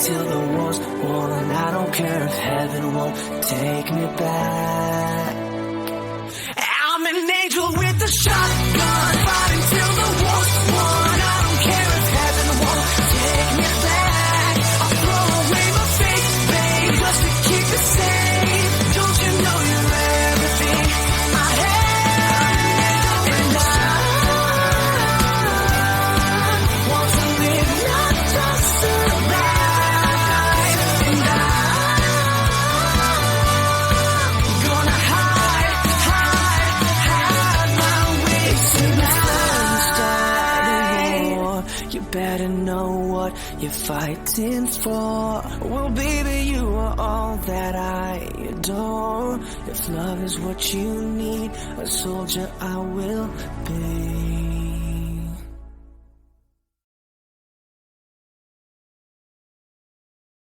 till the war's won. I don't care if heaven won't take me back. I'm an angel with a shotgun, fighting till the war's won. I don't care if heaven won't take me back. I'll throw away my faith, babe, just to keep it safe. Don't you know you're everything I have? And I want to live, not just survive. And I'm gonna hide my way tonight. You better know what you're fighting for. Well, baby, you are all that I adore. If love is what you need, a soldier I will be.